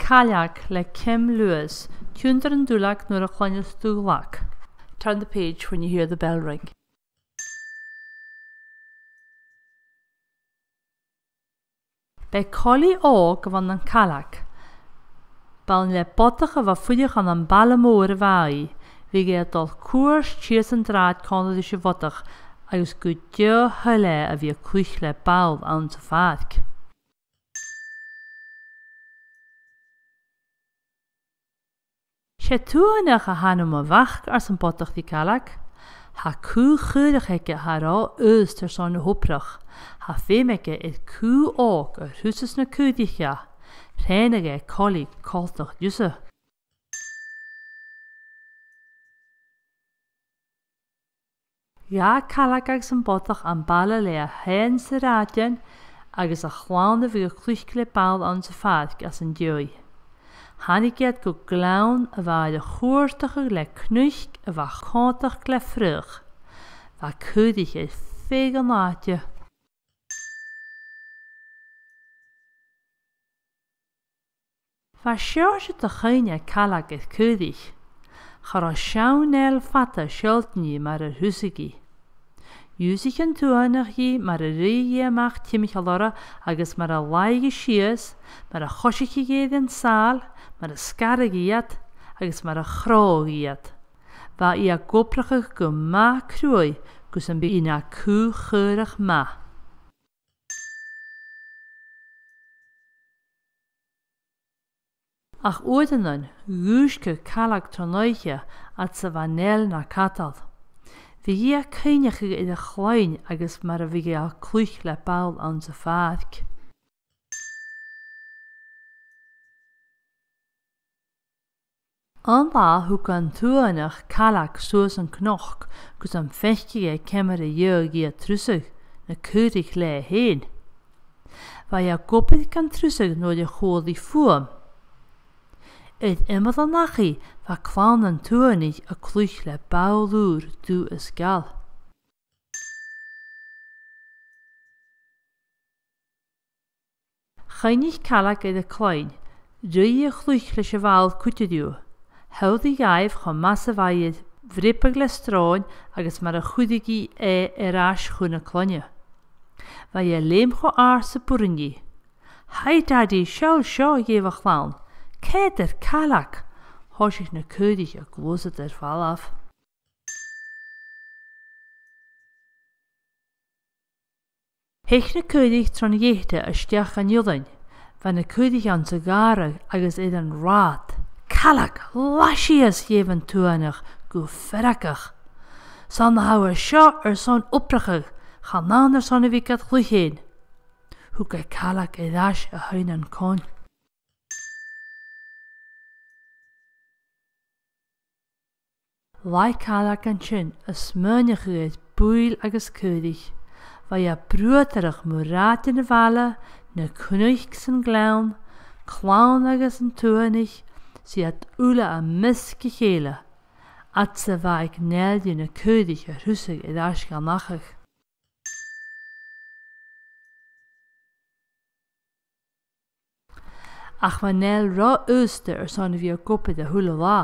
Cailleach le Kim Lewis, Cúndar an Dúlach nuair a chláinneas dúlach. Turn the page when you hear the bell ring. Bei Collie ó go bhain an Cailleach. Bailn le bodach a bha fuideach an an balamór a bhaí, bhí gé dul cuairs tíos an dráid cónad is bhodach agus go deo thuile a bhí cuich le bail an sa fadc. Sé túanach a hanam a bhach ar san bodach dí Cailleach, ha cú chuideach ige ha rá tar son na hoprach, ha féimige is cú óg ar húsas na cúdicha, rénige Collie cóltach dúsa. Ja Cailleach agus an bodach an balla le a hen sa rádian agus a chlána bhí a chluich le bail an sa fadc as an dioi. Hannig géad go glán a bhaid a chuirteach le cnuich a bha chóntach le frúch. Bha cúdich is fé an áte. Bha seirse a chuine Cailleach is cúdich. Char a seannéil fata seoltní mar a húsigi. Úsich an túanach hí mar a rí amach tíimich a lora agus mar a laige sias, mar a chosichi géad an sál, mar a scaragíad agus mar a chrágíad. Bha í a gopracha go má cruai gus an bí ina cú chuirach má. Ach oedenan gúske Cailleach tronóiche at sa vanel na catal. Bhí a caineach i a chláin agus mar a bhí a clúich le bail an sa fadc. An lá thug an túanach Cailleach suas an knoch gus an fechci é cemar a dheog í a trúsach na cúrich le héin. Bha a gopid gan trúsach nóid a chóil í fuam. Id imad an nachi bha clán an túanich a clúich le bailúr dú is gal. Chainich Cailleach é a chláin, rí a clúich le se bhail cútidú. Held í gaibh chun massa bhaid bhripag le stráin agus mar a chudigí é arás chuna clonne. Bha a léim cho sa burinní. Hai daddy seo géh a chlán. Céad ar Cailleach, thoisich na cúdich a glósad ar fallaf. Heich na cúdich tron dhéite a steach an iolain, bha na cúdich an sa gara agus iad an rád. Cailleach, lasías dhéhan túanach go ferrachach. San na hau seo ar son oprachach, chan ná ar son a bhí gad chluchéin. Thug a Cailleach i dheis a hain an cóin. Lai Cailleach an sin a smúneach réad búil agus cúdich, bha a brútarach murráid in a bhela, na cúnaich san glán, clán agus an túanich, si at úla a misci chéile, at sa bha ag neildi na cúdich a húsag i dheis gan nachach. Ach bha neil rá ústa ar son bhí a gopid a thula lá,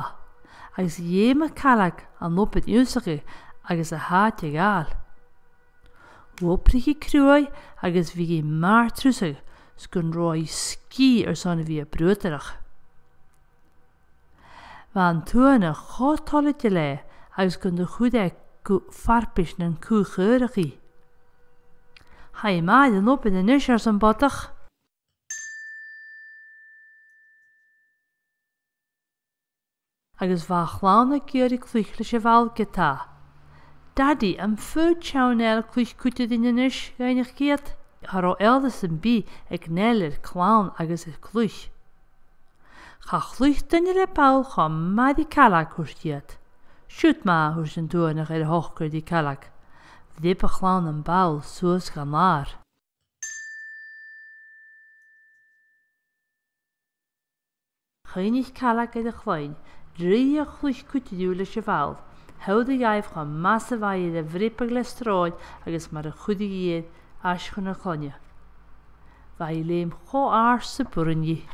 agus dhéime Cailleach an lopid úsacha agus a háte gáil. Woprichi cruai agus bhí mar trúsach sgun roi cí ar son bhí a brútarach. Bha an túanach chátálaide le agus gun do chuide go farpis na cú chuirachí. Ha maid an lopid in is ar san bodach. Agus bha chlána géirí clúich le se bhail getá. Daddy, am fud seannéil clúich cúte in is gaiinech géad? Hará eldas an bí ag néilir clán agus is clúich. Cha chlúich dunne le bail cha maidí Cailleach chuirtíad. Siút má thuair sin túanach ar a hochgur dí Cailleach. Bhdéip a chlán an bail suas gan lár. Chainich Cailleach ar a chláin, rí a chlúich cútidú le se bhail, held a gaibh chu massa bhaid a bhripag le stráid agus mar a chudigí as chun a chonne. Bha léim cho sa burinní.